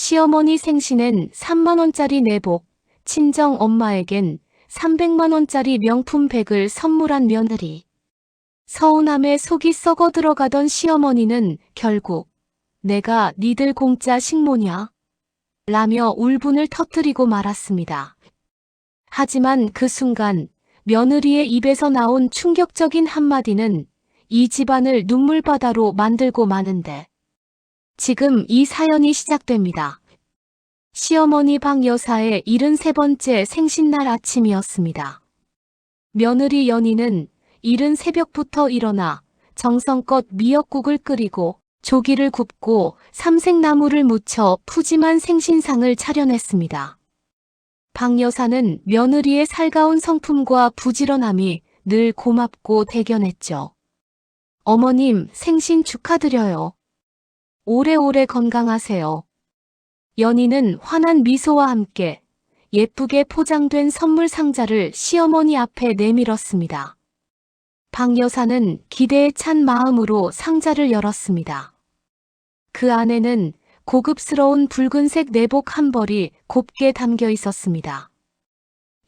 시어머니 생신엔 3만원짜리 내복, 친정 엄마에겐 300만원짜리 명품 백을 선물한 며느리. 서운함에 속이 썩어 들어가던 시어머니는 결국 내가 니들 공짜 식모냐? 라며 울분을 터뜨리고 말았습니다. 하지만 그 순간 며느리의 입에서 나온 충격적인 한마디는 이 집안을 눈물바다로 만들고 마는데 지금 이 사연이 시작됩니다. 시어머니 박 여사의 73번째 생신날 아침이었습니다. 며느리 연희는 이른 새벽부터 일어나 정성껏 미역국을 끓이고 조기를 굽고 삼색나물을 무쳐 푸짐한 생신상을 차려냈습니다. 박 여사는 며느리의 살가운 성품과 부지런함이 늘 고맙고 대견했죠. 어머님 생신 축하드려요. 오래오래 건강하세요. 연희는 환한 미소와 함께 예쁘게 포장된 선물 상자를 시어머니 앞에 내밀었습니다. 박 여사는 기대에 찬 마음으로 상자를 열었습니다. 그 안에는 고급스러운 붉은색 내복 한 벌이 곱게 담겨 있었습니다.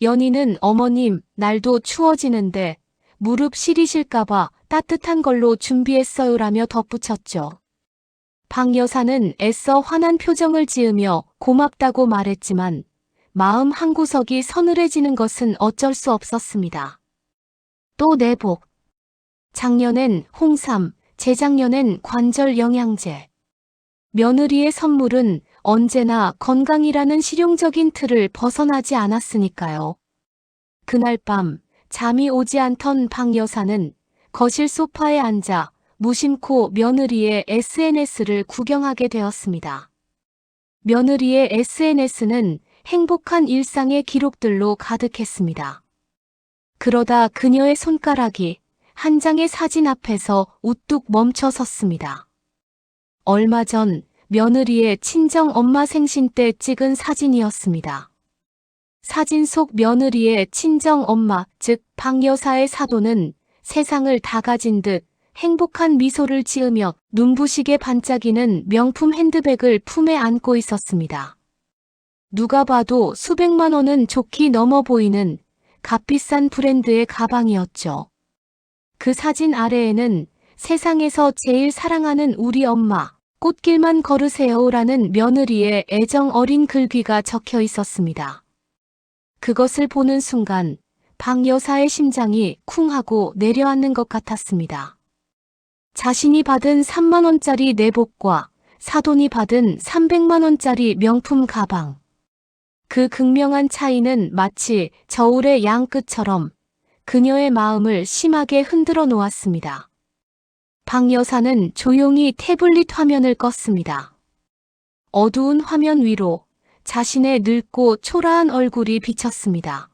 연희는 어머님, 날도 추워지는데 무릎 시리실까봐 따뜻한 걸로 준비했어요라며 덧붙였죠. 박 여사는 애써 환한 표정을 지으며 고맙다고 말했지만 마음 한구석이 서늘해지는 것은 어쩔 수 없었습니다. 또 내복. 작년엔 홍삼, 재작년엔 관절 영양제. 며느리의 선물은 언제나 건강이라는 실용적인 틀을 벗어나지 않았으니까요. 그날 밤 잠이 오지 않던 박 여사는 거실 소파에 앉아 무심코 며느리의 SNS를 구경하게 되었습니다. 며느리의 SNS는 행복한 일상의 기록들로 가득했습니다. 그러다 그녀의 손가락이 한 장의 사진 앞에서 우뚝 멈춰 섰습니다. 얼마 전 며느리의 친정 엄마 생신 때 찍은 사진이었습니다. 사진 속 며느리의 친정 엄마, 즉 박 여사의 사돈은 세상을 다 가진 듯 행복한 미소를 지으며 눈부시게 반짝이는 명품 핸드백을 품에 안고 있었습니다. 누가 봐도 수백만 원은 좋게 넘어 보이는 값비싼 브랜드의 가방이었죠. 그 사진 아래에는 세상에서 제일 사랑하는 우리 엄마, 꽃길만 걸으세요라는 며느리의 애정 어린 글귀가 적혀 있었습니다. 그것을 보는 순간 박 여사의 심장이 쿵 하고 내려앉는 것 같았습니다. 자신이 받은 3만원짜리 내복과 사돈이 받은 300만원짜리 명품 가방. 그 극명한 차이는 마치 저울의 양끝처럼 그녀의 마음을 심하게 흔들어 놓았습니다. 박 여사는 조용히 태블릿 화면을 껐습니다. 어두운 화면 위로 자신의 늙고 초라한 얼굴이 비쳤습니다.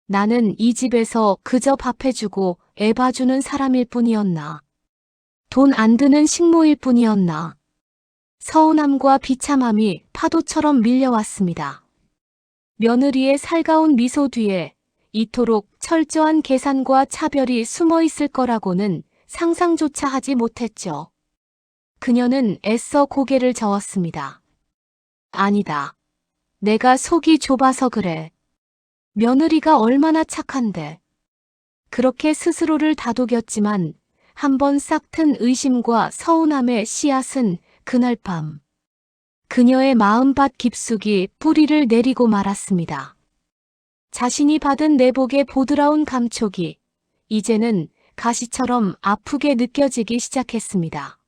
나는 이 집에서 그저 밥해주고 애 봐주는 사람일 뿐이었나. 돈 안 드는 식모일 뿐이었나. 서운함과 비참함이 파도처럼 밀려왔습니다. 며느리의 살가운 미소 뒤에 이토록 철저한 계산과 차별이 숨어 있을 거라고는 상상조차 하지 못했죠. 그녀는 애써 고개를 저었습니다. 아니다. 내가 속이 좁아서 그래. 며느리가 얼마나 착한데. 그렇게 스스로를 다독였지만 한번 싹 튼 의심과 서운함의 씨앗은 그날 밤 그녀의 마음밭 깊숙이 뿌리를 내리고 말았습니다. 자신이 받은 내복의 보드라운 감촉이 이제는 가시처럼 아프게 느껴지기 시작했습니다.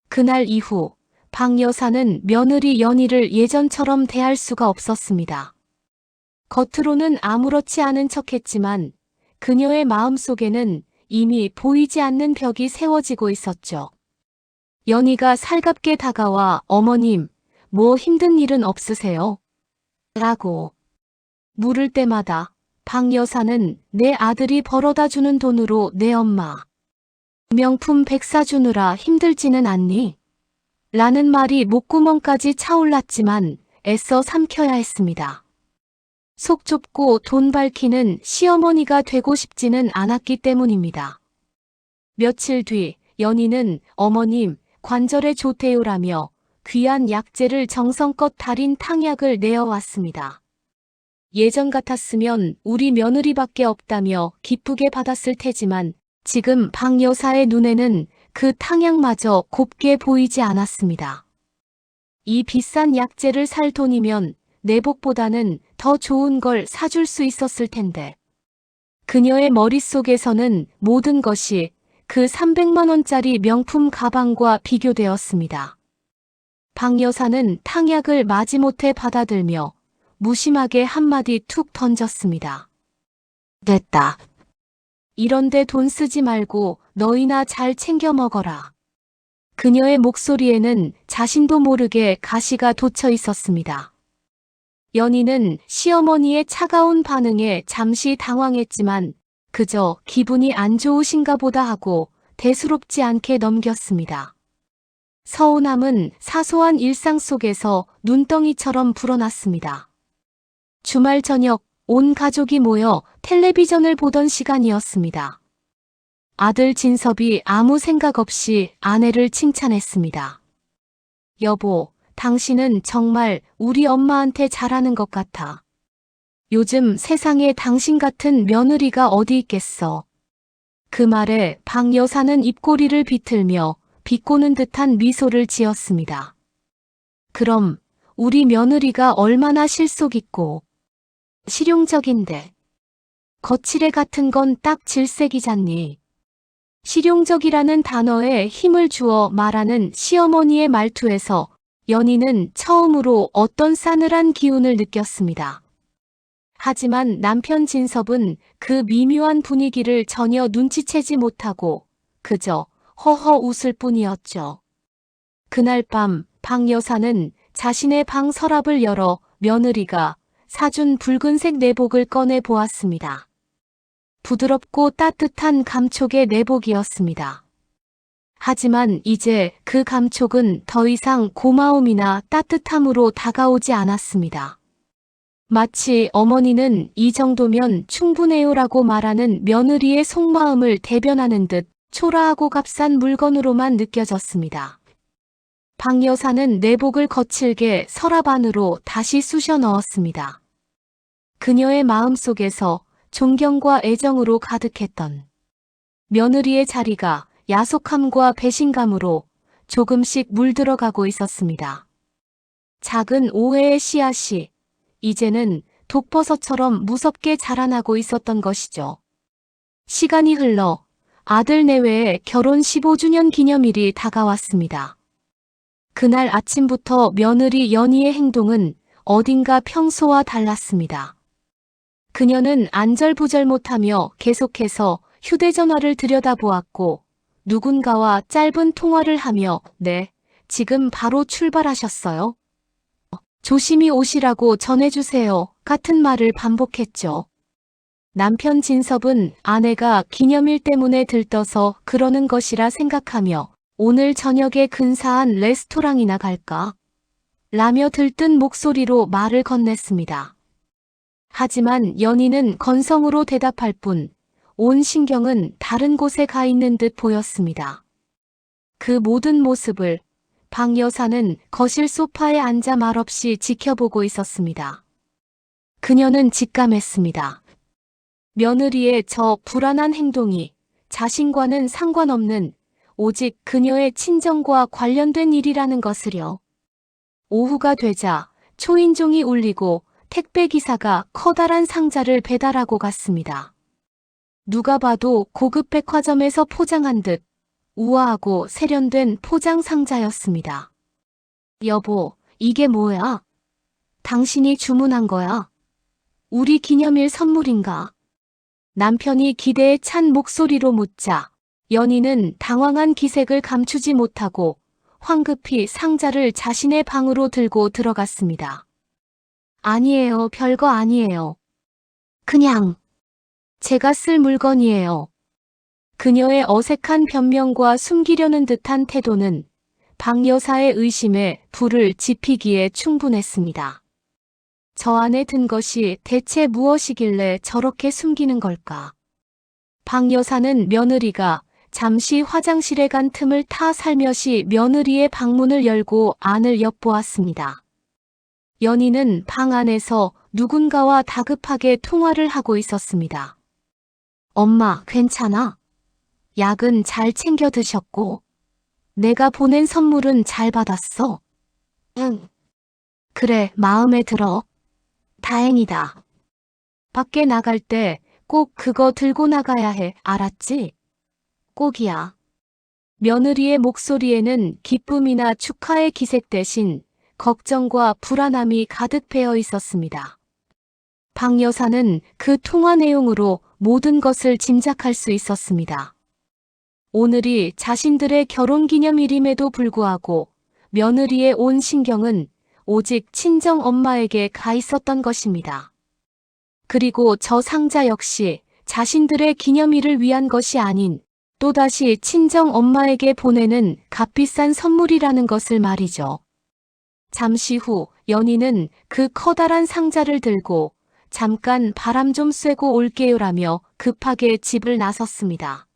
그날 이후 박 여사는 며느리 연희를 예전처럼 대할 수가 없었습니다. 겉으로는 아무렇지 않은 척했지만 그녀의 마음속에는 이미 보이지 않는 벽이 세워지고 있었죠. 연희가 살갑게 다가와 어머님, 뭐 힘든 일은 없으세요? 라고 물을 때마다 박 여사는 내 아들이 벌어다 주는 돈으로 내 엄마 명품 백 사주느라 힘들지는 않니? 라는 말이 목구멍까지 차올랐지만 애써 삼켜야 했습니다. 속 좁고 돈 밝히는 시어머니가 되고 싶지는 않았기 때문입니다. 며칠 뒤 연희는 어머님 관절에 좋대요라며 귀한 약재를 정성껏 달인 탕약을 내어왔습니다. 예전 같았으면 우리 며느리밖에 없다며 기쁘게 받았을 테지만 지금 박 여사의 눈에는 그 탕약마저 곱게 보이지 않았습니다. 이 비싼 약재를 살 돈이면 내복보다는 더 좋은 걸 사줄 수 있었을 텐데. 그녀의 머릿속에서는 모든 것이 그 300만 원짜리 명품 가방과 비교되었습니다. 박 여사는 탕약을 마지못해 받아들며 무심하게 한마디 툭 던졌습니다. 됐다. 이런데 돈 쓰지 말고 너희나 잘 챙겨 먹어라. 그녀의 목소리에는 자신도 모르게 가시가 돋쳐 있었습니다. 연희는 시어머니의 차가운 반응에 잠시 당황했지만 그저 기분이 안 좋으신가 보다 하고 대수롭지 않게 넘겼습니다. 서운함은 사소한 일상 속에서 눈덩이처럼 불어났습니다. 주말 저녁 온 가족이 모여 텔레비전을 보던 시간이었습니다. 아들 진섭이 아무 생각 없이 아내를 칭찬했습니다. 여보, 당신은 정말 우리 엄마한테 잘하는 것 같아. 요즘 세상에 당신 같은 며느리가 어디 있겠어. 그 말에 박 여사는 입꼬리를 비틀며 비꼬는 듯한 미소를 지었습니다. 그럼 우리 며느리가 얼마나 실속 있고 실용적인데. 거칠애 같은 건 딱 질색이잖니. 실용적이라는 단어에 힘을 주어 말하는 시어머니의 말투에서 연희는 처음으로 어떤 싸늘한 기운을 느꼈습니다. 하지만 남편 진섭은 그 미묘한 분위기를 전혀 눈치채지 못하고 그저 허허 웃을 뿐이었죠. 그날 밤 박 여사는 자신의 방 서랍을 열어 며느리가 사준 붉은색 내복을 꺼내 보았습니다. 부드럽고 따뜻한 감촉의 내복이었습니다. 하지만 이제 그 감촉은 더 이상 고마움이나 따뜻함으로 다가오지 않았습니다. 마치 어머니는 이 정도면 충분해요라고 말하는 며느리의 속마음을 대변하는 듯 초라하고 값싼 물건으로만 느껴졌습니다. 박 여사는 내복을 거칠게 서랍 안으로 다시 쑤셔 넣었습니다. 그녀의 마음속에서 존경과 애정으로 가득했던 며느리의 자리가 야속함과 배신감으로 조금씩 물들어가고 있었습니다. 작은 오해의 씨앗이 이제는 독버섯처럼 무섭게 자라나고 있었던 것이죠. 시간이 흘러 아들 내외의 결혼 15주년 기념일이 다가왔습니다. 그날 아침부터 며느리 연희의 행동은 어딘가 평소와 달랐습니다. 그녀는 안절부절 못하며 계속해서 휴대전화를 들여다보았고 누군가와 짧은 통화를 하며 네, 지금 바로 출발하셨어요? 조심히 오시라고 전해주세요. 같은 말을 반복했죠. 남편 진섭은 아내가 기념일 때문에 들떠서 그러는 것이라 생각하며 오늘 저녁에 근사한 레스토랑이나 갈까? 라며 들뜬 목소리로 말을 건넸습니다. 하지만 연희는 건성으로 대답할 뿐 온 신경은 다른 곳에 가 있는 듯 보였습니다. 그 모든 모습을 박 여사는 거실 소파에 앉아 말없이 지켜보고 있었습니다. 그녀는 직감했습니다. 며느리의 저 불안한 행동이 자신과는 상관없는 오직 그녀의 친정과 관련된 일이라는 것을요. 오후가 되자 초인종이 울리고 택배기사가 커다란 상자를 배달하고 갔습니다. 누가 봐도 고급 백화점에서 포장한 듯 우아하고 세련된 포장 상자였습니다. 여보, 이게 뭐야? 당신이 주문한 거야? 우리 기념일 선물인가? 남편이 기대에 찬 목소리로 묻자 연희는 당황한 기색을 감추지 못하고 황급히 상자를 자신의 방으로 들고 들어갔습니다. 아니에요, 별거 아니에요. 그냥 제가 쓸 물건이에요. 그녀의 어색한 변명과 숨기려는 듯한 태도는 박 여사의 의심에 불을 지피기에 충분했습니다. 저 안에 든 것이 대체 무엇이길래 저렇게 숨기는 걸까? 박 여사는 며느리가 잠시 화장실에 간 틈을 타 살며시 며느리의 방문을 열고 안을 엿보았습니다. 연희는 방 안에서 누군가와 다급하게 통화를 하고 있었습니다. 엄마, 괜찮아? 약은 잘 챙겨 드셨고, 내가 보낸 선물은 잘 받았어? 응. 그래, 마음에 들어. 다행이다. 밖에 나갈 때 꼭 그거 들고 나가야 해, 알았지? 꼭이야. 며느리의 목소리에는 기쁨이나 축하의 기색 대신 걱정과 불안함이 가득 배어 있었습니다. 박 여사는 그 통화 내용으로 모든 것을 짐작할 수 있었습니다. 오늘이 자신들의 결혼기념일임에도 불구하고 며느리의 온 신경은 오직 친정 엄마에게 가 있었던 것입니다. 그리고 저 상자 역시 자신들의 기념일을 위한 것이 아닌 또다시 친정 엄마에게 보내는 값비싼 선물이라는 것을 말이죠. 잠시 후 연희는 그 커다란 상자를 들고 잠깐 바람 좀 쐬고 올게요라며 급하게 집을 나섰습니다.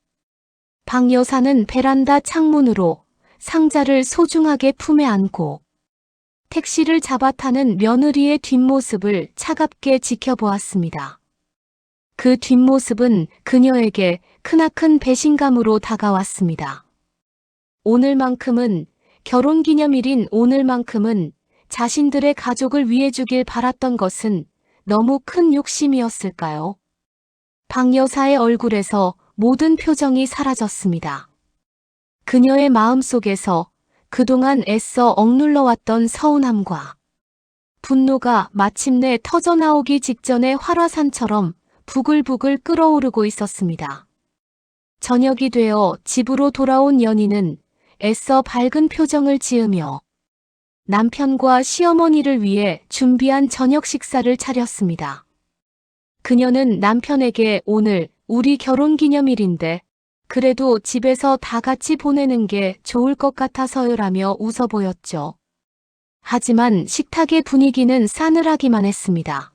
박 여사는 베란다 창문으로 상자를 소중하게 품에 안고 택시를 잡아타는 며느리의 뒷모습을 차갑게 지켜보았습니다. 그 뒷모습은 그녀에게 크나큰 배신감으로 다가왔습니다. 오늘만큼은, 결혼기념일인 오늘만큼은 자신들의 가족을 위해 주길 바랐던 것은 너무 큰 욕심이었을까요? 박 여사의 얼굴에서 모든 표정이 사라졌습니다. 그녀의 마음속에서 그동안 애써 억눌러왔던 서운함과 분노가 마침내 터져나오기 직전의 활화산처럼 부글부글 끓어오르고 있었습니다. 저녁이 되어 집으로 돌아온 연희는 애써 밝은 표정을 지으며 남편과 시어머니를 위해 준비한 저녁 식사를 차렸습니다. 그녀는 남편에게 오늘 우리 결혼기념일인데 그래도 집에서 다 같이 보내는 게 좋을 것 같아서요라며 웃어 보였죠. 하지만 식탁의 분위기는 싸늘하기만 했습니다.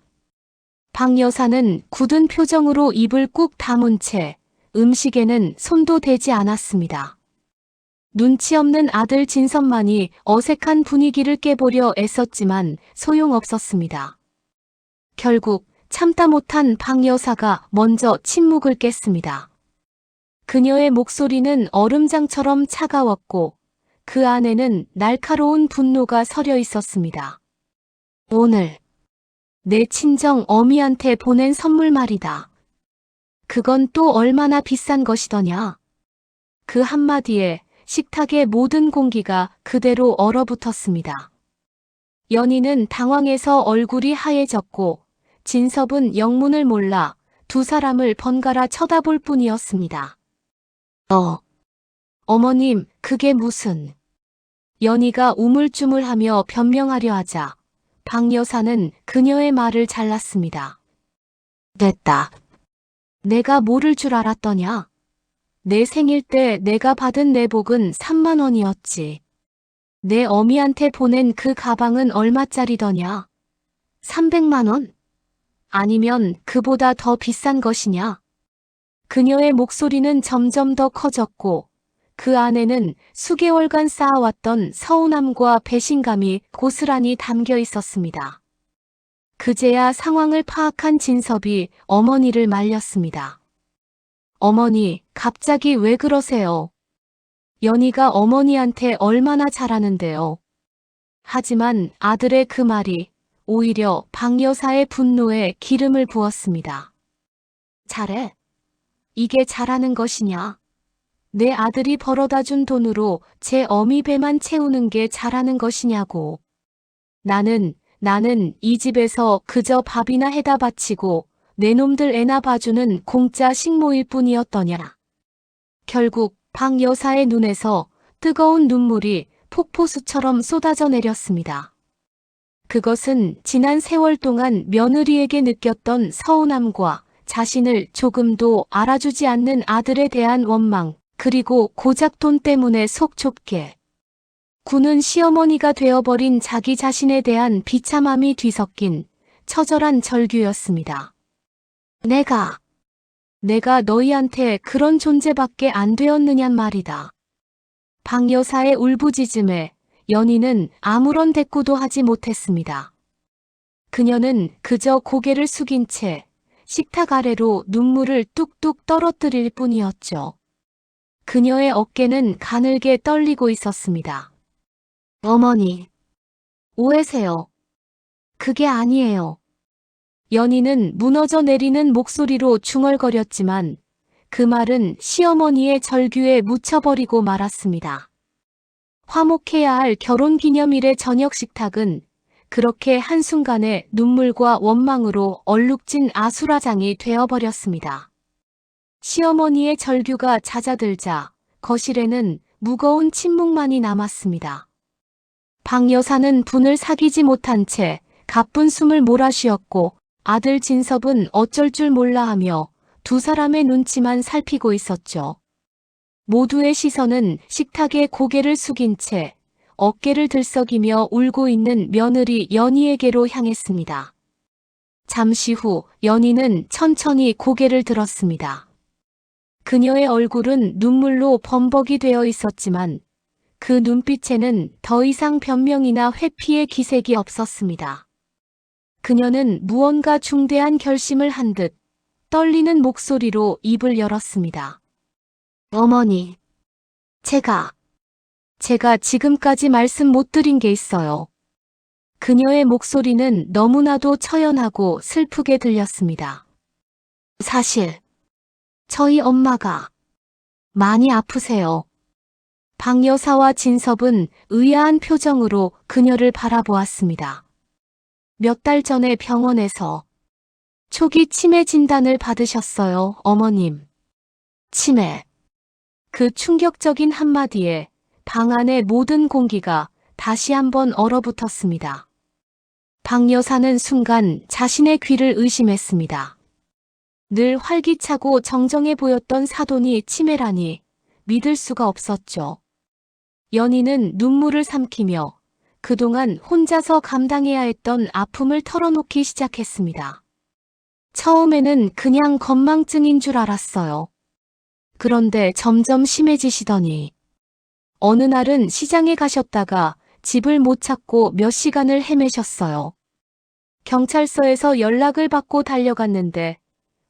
박 여사는 굳은 표정으로 입을 꾹 다문 채 음식에는 손도 대지 않았습니다. 눈치 없는 아들 진선만이 어색한 분위기를 깨보려 애썼지만 소용없었습니다. 결국 참다 못한 박 여사가 먼저 침묵을 깼습니다. 그녀의 목소리는 얼음장처럼 차가웠고 그 안에는 날카로운 분노가 서려 있었습니다. 오늘 내 친정 어미한테 보낸 선물 말이다. 그건 또 얼마나 비싼 것이더냐. 그 한마디에 식탁의 모든 공기가 그대로 얼어붙었습니다. 연희는 당황해서 얼굴이 하얘졌고 진섭은 영문을 몰라 두 사람을 번갈아 쳐다볼 뿐이었습니다. 어머님, 그게 무슨... 연희가 우물쭈물하며 변명하려 하자 박 여사는 그녀의 말을 잘랐습니다. 됐다. 내가 모를 줄 알았더냐. 내 생일 때 내가 받은 내복은 3만 원이었지. 내 어미한테 보낸 그 가방은 얼마짜리더냐. 300만 원? 아니면 그보다 더 비싼 것이냐. 그녀의 목소리는 점점 더 커졌고 그 안에는 수개월간 쌓아왔던 서운함과 배신감이 고스란히 담겨 있었습니다. 그제야 상황을 파악한 진섭이 어머니를 말렸습니다. 어머니, 갑자기 왜 그러세요? 연희가 어머니한테 얼마나 잘하는데요. 하지만 아들의 그 말이 오히려 박 여사의 분노에 기름을 부었습니다. 잘해? 이게 잘하는 것이냐? 내 아들이 벌어다 준 돈으로 제 어미 배만 채우는 게 잘하는 것이냐고. 나는 이 집에서 그저 밥이나 해다 바치고 내 놈들 애나 봐주는 공짜 식모일 뿐이었더냐. 결국 박 여사의 눈에서 뜨거운 눈물이 폭포수처럼 쏟아져 내렸습니다. 그것은 지난 세월 동안 며느리에게 느꼈던 서운함과 자신을 조금도 알아주지 않는 아들에 대한 원망, 그리고 고작 돈 때문에 속 좁게 구는 시어머니가 되어버린 자기 자신에 대한 비참함이 뒤섞인 처절한 절규였습니다. 내가 내가 너희한테 그런 존재밖에 안 되었느냔 말이다. 박 여사의 울부짖음에 연희는 아무런 대꾸도 하지 못했습니다. 그녀는 그저 고개를 숙인 채 식탁 아래로 눈물을 뚝뚝 떨어뜨릴 뿐이었죠. 그녀의 어깨는 가늘게 떨리고 있었습니다. 어머니, 오해세요. 그게 아니에요. 연희는 무너져 내리는 목소리로 중얼거렸지만 그 말은 시어머니의 절규에 묻혀버리고 말았습니다. 화목해야 할 결혼기념일의 저녁 식탁은 그렇게 한순간에 눈물과 원망으로 얼룩진 아수라장이 되어버렸습니다. 시어머니의 절규가 잦아들자 거실에는 무거운 침묵만이 남았습니다. 박 여사는 분을 사귀지 못한 채 가쁜 숨을 몰아쉬었고 아들 진섭은 어쩔 줄 몰라 하며 두 사람의 눈치만 살피고 있었죠. 모두의 시선은 식탁에 고개를 숙인 채 어깨를 들썩이며 울고 있는 며느리 연희에게로 향했습니다. 잠시 후 연희는 천천히 고개를 들었습니다. 그녀의 얼굴은 눈물로 범벅이 되어 있었지만 그 눈빛에는 더 이상 변명이나 회피의 기색이 없었습니다. 그녀는 무언가 중대한 결심을 한 듯 떨리는 목소리로 입을 열었습니다. 어머니, 제가 지금까지 말씀 못 드린 게 있어요. 그녀의 목소리는 너무나도 처연하고 슬프게 들렸습니다. 사실 저희 엄마가 많이 아프세요. 박 여사와 진섭은 의아한 표정으로 그녀를 바라보았습니다. 몇 달 전에 병원에서 초기 치매 진단을 받으셨어요, 어머님. 치매. 그 충격적인 한마디에 방 안의 모든 공기가 다시 한번 얼어붙었습니다. 박 여사는 순간 자신의 귀를 의심했습니다. 늘 활기차고 정정해 보였던 사돈이 치매라니 믿을 수가 없었죠. 연희는 눈물을 삼키며 그동안 혼자서 감당해야 했던 아픔을 털어놓기 시작했습니다. 처음에는 그냥 건망증인 줄 알았어요. 그런데 점점 심해지시더니 어느 날은 시장에 가셨다가 집을 못 찾고 몇 시간을 헤매셨어요. 경찰서에서 연락을 받고 달려갔는데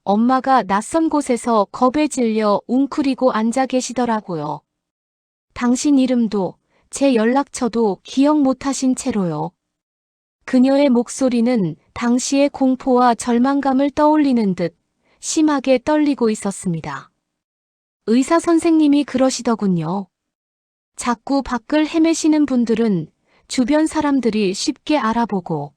엄마가 낯선 곳에서 겁에 질려 웅크리고 앉아 계시더라고요. 당신 이름도 제 연락처도 기억 못하신 채로요. 그녀의 목소리는 당시의 공포와 절망감을 떠올리는 듯 심하게 떨리고 있었습니다. 의사 선생님이 그러시더군요. 자꾸 밖을 헤매시는 분들은 주변 사람들이 쉽게 알아보고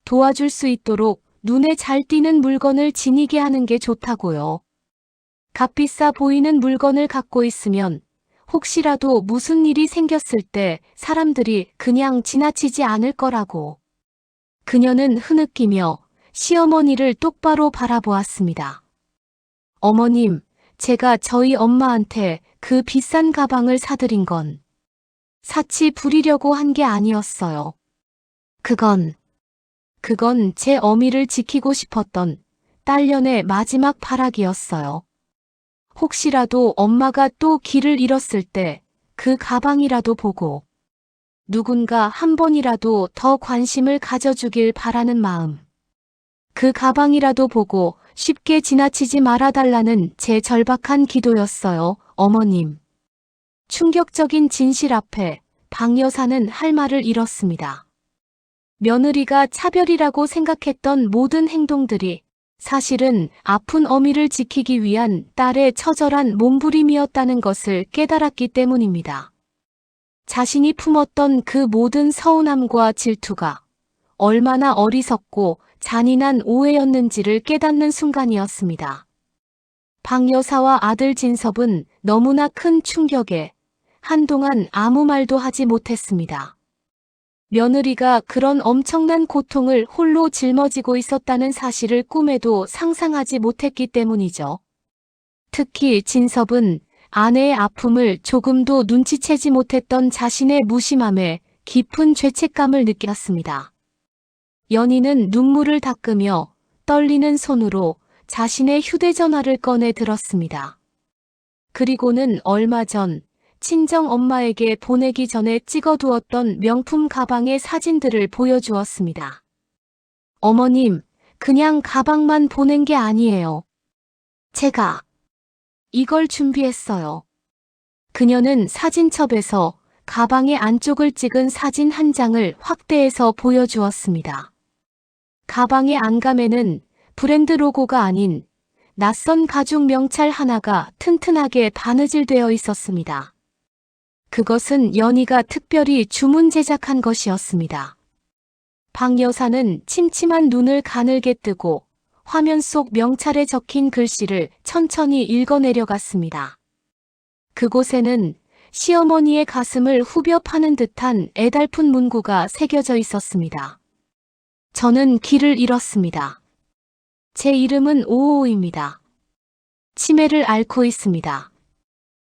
도와줄 수 있도록 눈에 잘 띄는 물건을 지니게 하는 게 좋다고요. 값비싸 보이는 물건을 갖고 있으면 혹시라도 무슨 일이 생겼을 때 사람들이 그냥 지나치지 않을 거라고. 그녀는 흐느끼며 시어머니를 똑바로 바라보았습니다. 어머님, 제가 저희 엄마한테 그 비싼 가방을 사드린 건 사치 부리려고 한 게 아니었어요. 그건 제 어미를 지키고 싶었던 딸년의 마지막 발악이었어요. 혹시라도 엄마가 또 길을 잃었을 때 그 가방이라도 보고 누군가 한 번이라도 더 관심을 가져주길 바라는 마음. 그 가방이라도 보고 쉽게 지나치지 말아달라는 제 절박한 기도였어요, 어머님. 충격적인 진실 앞에 박 여사는 할 말을 잃었습니다. 며느리가 차별이라고 생각했던 모든 행동들이 사실은 아픈 어미를 지키기 위한 딸의 처절한 몸부림이었다는 것을 깨달았기 때문입니다. 자신이 품었던 그 모든 서운함과 질투가 얼마나 어리석고 잔인한 오해였는지를 깨닫는 순간이었습니다. 박 여사와 아들 진섭은 너무나 큰 충격에 한동안 아무 말도 하지 못했습니다. 며느리가 그런 엄청난 고통을 홀로 짊어지고 있었다는 사실을 꿈에도 상상하지 못했기 때문이죠. 특히 진섭은 아내의 아픔을 조금도 눈치채지 못했던 자신의 무심함에 깊은 죄책감을 느꼈습니다. 연희는 눈물을 닦으며 떨리는 손으로 자신의 휴대전화를 꺼내 들었습니다. 그리고는 얼마 전 친정 엄마에게 보내기 전에 찍어두었던 명품 가방의 사진들을 보여주었습니다. 어머님, 그냥 가방만 보낸 게 아니에요. 제가 이걸 준비했어요. 그녀는 사진첩에서 가방의 안쪽을 찍은 사진 한 장을 확대해서 보여주었습니다. 가방의 안감에는 브랜드 로고가 아닌 낯선 가죽 명찰 하나가 튼튼하게 바느질되어 있었습니다. 그것은 연희가 특별히 주문 제작한 것이었습니다. 박 여사는 침침한 눈을 가늘게 뜨고 화면 속 명찰에 적힌 글씨를 천천히 읽어내려갔습니다. 그곳에는 시어머니의 가슴을 후벼 파는 듯한 애달픈 문구가 새겨져 있었습니다. 저는 길을 잃었습니다. 제 이름은 오오입니다. 치매를 앓고 있습니다.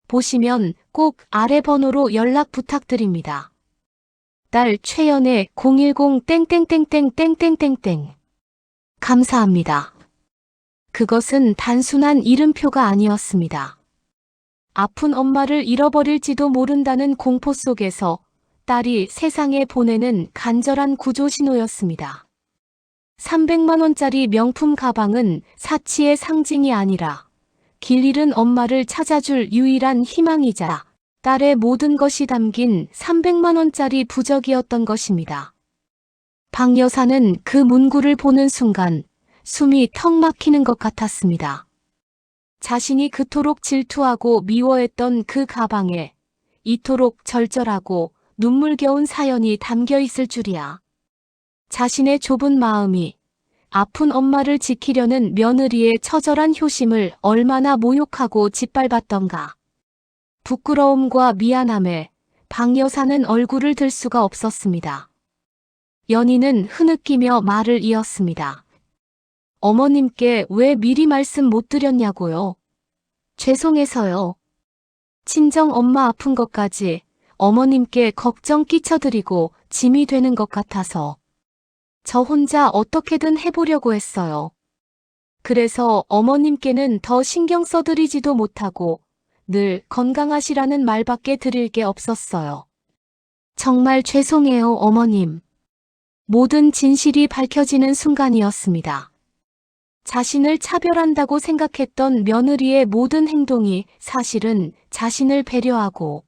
보시면 꼭 아래 번호로 연락 부탁드립니다. 딸 최연애 010땡땡땡땡땡땡땡땡. 감사합니다. 그것은 단순한 이름표가 아니었습니다. 아픈 엄마를 잃어버릴지도 모른다는 공포 속에서 딸이 세상에 보내는 간절한 구조 신호였습니다. 300만 원짜리 명품 가방은 사치의 상징이 아니라 길 잃은 엄마를 찾아줄 유일한 희망이자 딸의 모든 것이 담긴 300만 원짜리 부적이었던 것입니다. 박 여사는 그 문구를 보는 순간 숨이 턱 막히는 것 같았습니다. 자신이 그토록 질투하고 미워했던 그 가방에 이토록 절절하고 눈물겨운 사연이 담겨 있을 줄이야. 자신의 좁은 마음이 아픈 엄마를 지키려는 며느리의 처절한 효심을 얼마나 모욕하고 짓밟았던가. 부끄러움과 미안함에 박 여사는 얼굴을 들 수가 없었습니다. 연희는 흐느끼며 말을 이었습니다. 어머님께 왜 미리 말씀 못 드렸냐고요? 죄송해서요. 친정 엄마 아픈 것까지 어머님께 걱정 끼쳐드리고 짐이 되는 것 같아서 저 혼자 어떻게든 해보려고 했어요. 그래서 어머님께는 더 신경 써드리지도 못하고 늘 건강하시라는 말밖에 드릴 게 없었어요. 정말 죄송해요, 어머님. 모든 진실이 밝혀지는 순간이었습니다. 자신을 차별한다고 생각했던 며느리의 모든 행동이 사실은 자신을 배려하고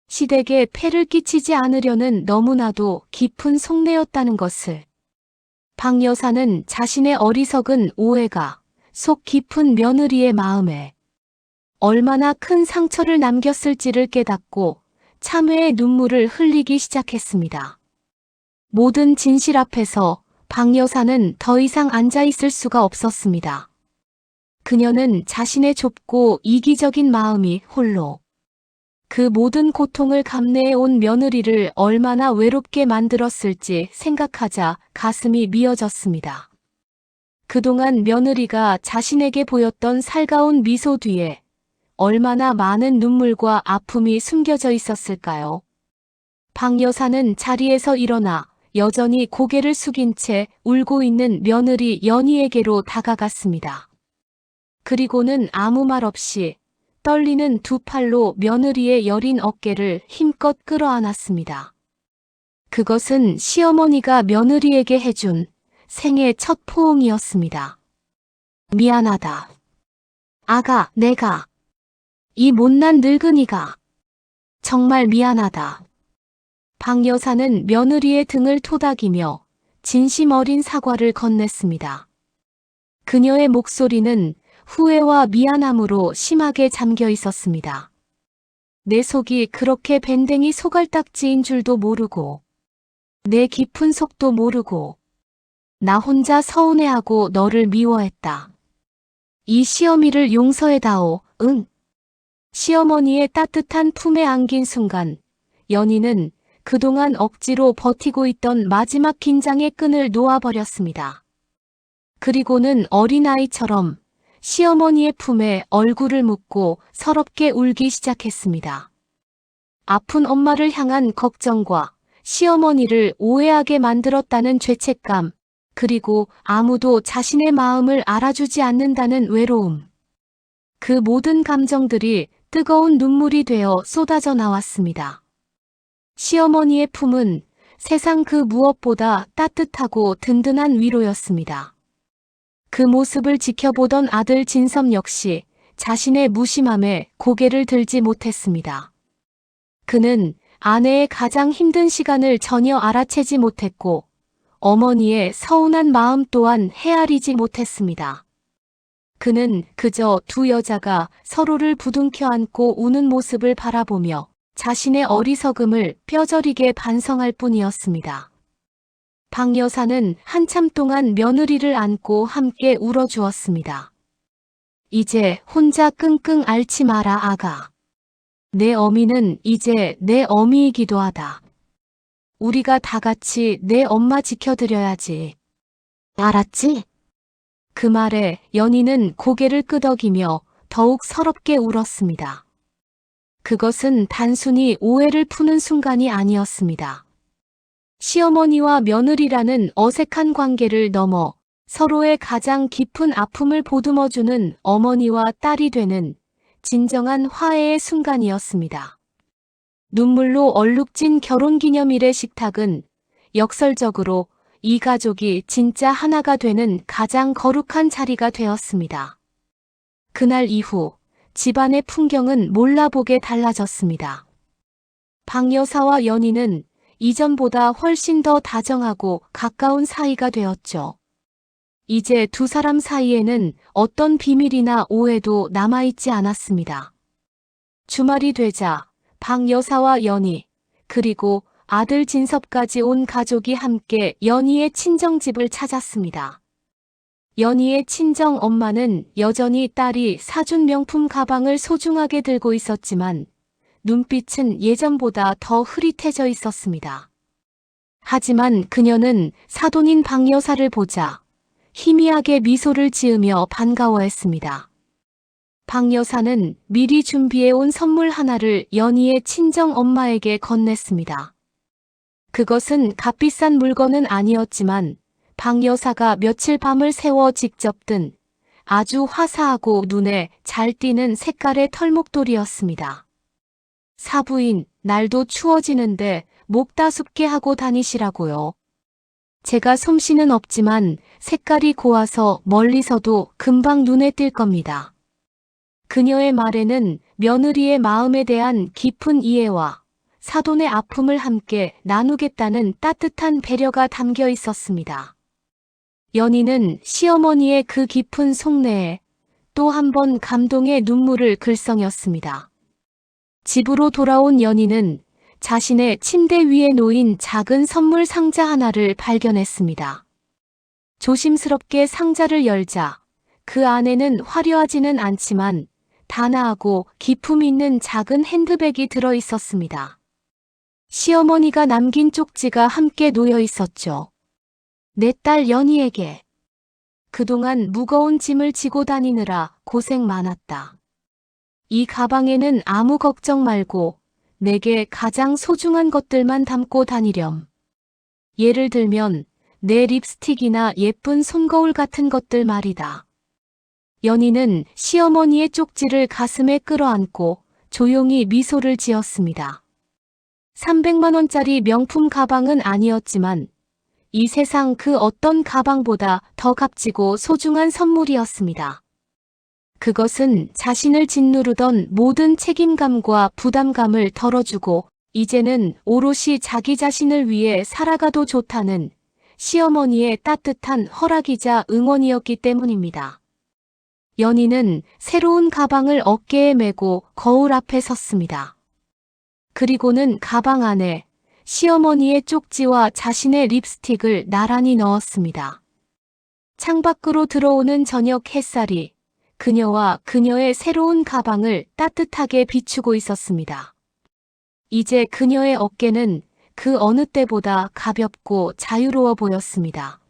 시댁에 폐를 끼치지 않으려는 너무나도 깊은 속내였다는 것을 박 여사는 자신의 어리석은 오해가 속 깊은 며느리의 마음에 얼마나 큰 상처를 남겼을지를 깨닫고 참회의 눈물을 흘리기 시작했습니다. 모든 진실 앞에서 박 여사는 더 이상 앉아 있을 수가 없었습니다. 그녀는 자신의 좁고 이기적인 마음이 홀로 그 모든 고통을 감내해 온 며느리를 얼마나 외롭게 만들었을지 생각하자 가슴이 미어졌습니다. 그동안 며느리가 자신에게 보였던 살가운 미소 뒤에 얼마나 많은 눈물과 아픔이 숨겨져 있었을까요? 박 여사는 자리에서 일어나 여전히 고개를 숙인 채 울고 있는 며느리 연희에게로 다가갔습니다. 그리고는 아무 말 없이 떨리는 두 팔로 며느리의 여린 어깨를 힘껏 끌어안았습니다. 그것은 시어머니가 며느리에게 해준 생애 첫 포옹이었습니다. 미안하다. 아가, 내가 이 못난 늙은이가 정말 미안하다. 박 여사는 며느리의 등을 토닥이며 진심 어린 사과를 건넸습니다. 그녀의 목소리는 후회와 미안함으로 심하게 잠겨 있었습니다. 내 속이 그렇게 밴댕이 소갈딱지인 줄도 모르고 내 깊은 속도 모르고 나 혼자 서운해하고 너를 미워했다. 이 시어미를 용서해다오. 응. 시어머니의 따뜻한 품에 안긴 순간 연희는 그동안 억지로 버티고 있던 마지막 긴장의 끈을 놓아버렸습니다. 그리고는 어린아이처럼 시어머니의 품에 얼굴을 묻고 서럽게 울기 시작했습니다. 아픈 엄마를 향한 걱정과 시어머니를 오해하게 만들었다는 죄책감, 그리고 아무도 자신의 마음을 알아주지 않는다는 외로움. 그 모든 감정들이 뜨거운 눈물이 되어 쏟아져 나왔습니다. 시어머니의 품은 세상 그 무엇보다 따뜻하고 든든한 위로였습니다. 그 모습을 지켜보던 아들 진섭 역시 자신의 무심함에 고개를 들지 못했습니다. 그는 아내의 가장 힘든 시간을 전혀 알아채지 못했고 어머니의 서운한 마음 또한 헤아리지 못했습니다. 그는 그저 두 여자가 서로를 부둥켜 안고 우는 모습을 바라보며 자신의 어리석음을 뼈저리게 반성할 뿐이었습니다. 박 여사는 한참 동안 며느리를 안고 함께 울어주었습니다. 이제 혼자 끙끙 앓지 마라 아가. 내 어미는 이제 내 어미이기도 하다. 우리가 다 같이 내 엄마 지켜드려야지. 알았지? 그 말에 연희는 고개를 끄덕이며 더욱 서럽게 울었습니다. 그것은 단순히 오해를 푸는 순간이 아니었습니다. 시어머니와 며느리라는 어색한 관계를 넘어 서로의 가장 깊은 아픔을 보듬어주는 어머니와 딸이 되는 진정한 화해의 순간이었습니다. 눈물로 얼룩진 결혼기념일의 식탁은 역설적으로 이 가족이 진짜 하나가 되는 가장 거룩한 자리가 되었습니다. 그날 이후 집안의 풍경은 몰라보게 달라졌습니다. 박 여사와 연희는 이전보다 훨씬 더 다정하고 가까운 사이가 되었죠. 이제 두 사람 사이에는 어떤 비밀이나 오해도 남아있지 않았습니다. 주말이 되자 박 여사와 연희, 그리고 아들 진섭까지 온 가족이 함께 연희의 친정집을 찾았습니다. 연희의 친정 엄마는 여전히 딸이 사준 명품 가방을 소중하게 들고 있었지만 눈빛은 예전보다 더 흐릿해져 있었습니다. 하지만 그녀는 사돈인 박 여사를 보자 희미하게 미소를 지으며 반가워했습니다. 박 여사는 미리 준비해온 선물 하나를 연희의 친정 엄마에게 건넸습니다. 그것은 값비싼 물건은 아니었지만 박 여사가 며칠 밤을 새워 직접 든 아주 화사하고 눈에 잘 띄는 색깔의 털목도리였습니다. 사부인, 날도 추워지는데 목 따숩게 하고 다니시라고요. 제가 솜씨는 없지만 색깔이 고와서 멀리서도 금방 눈에 띌 겁니다. 그녀의 말에는 며느리의 마음에 대한 깊은 이해와 사돈의 아픔을 함께 나누겠다는 따뜻한 배려가 담겨 있었습니다. 연희는 시어머니의 그 깊은 속내에 또 한 번 감동의 눈물을 글썽였습니다. 집으로 돌아온 연희는 자신의 침대 위에 놓인 작은 선물 상자 하나를 발견했습니다. 조심스럽게 상자를 열자 그 안에는 화려하지는 않지만 단아하고 기품 있는 작은 핸드백이 들어 있었습니다. 시어머니가 남긴 쪽지가 함께 놓여 있었죠. 내 딸 연희에게. 그동안 무거운 짐을 지고 다니느라 고생 많았다. 이 가방에는 아무 걱정 말고 내게 가장 소중한 것들만 담고 다니렴. 예를 들면 내 립스틱이나 예쁜 손거울 같은 것들 말이다. 연희는 시어머니의 쪽지를 가슴에 끌어안고 조용히 미소를 지었습니다. 300만 원짜리 명품 가방은 아니었지만 이 세상 그 어떤 가방보다 더 값지고 소중한 선물이었습니다. 그것은 자신을 짓누르던 모든 책임감과 부담감을 덜어주고 이제는 오롯이 자기 자신을 위해 살아가도 좋다는 시어머니의 따뜻한 허락이자 응원이었기 때문입니다. 연희는 새로운 가방을 어깨에 메고 거울 앞에 섰습니다. 그리고는 가방 안에 시어머니의 쪽지와 자신의 립스틱을 나란히 넣었습니다. 창밖으로 들어오는 저녁 햇살이 그녀와 그녀의 새로운 가방을 따뜻하게 비추고 있었습니다. 이제 그녀의 어깨는 그 어느 때보다 가볍고 자유로워 보였습니다.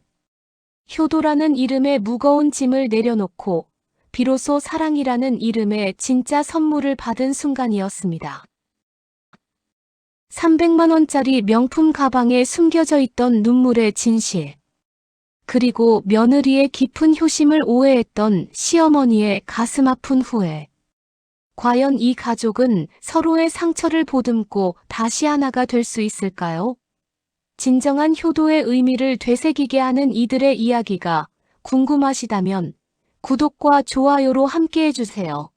효도라는 이름의 무거운 짐을 내려놓고 비로소 사랑이라는 이름의 진짜 선물을 받은 순간이었습니다. 300만 원짜리 명품 가방에 숨겨져 있던 눈물의 진실. 그리고 며느리의 깊은 효심을 오해했던 시어머니의 가슴 아픈 후회. 과연 이 가족은 서로의 상처를 보듬고 다시 하나가 될 수 있을까요? 진정한 효도의 의미를 되새기게 하는 이들의 이야기가 궁금하시다면 구독과 좋아요로 함께 해주세요.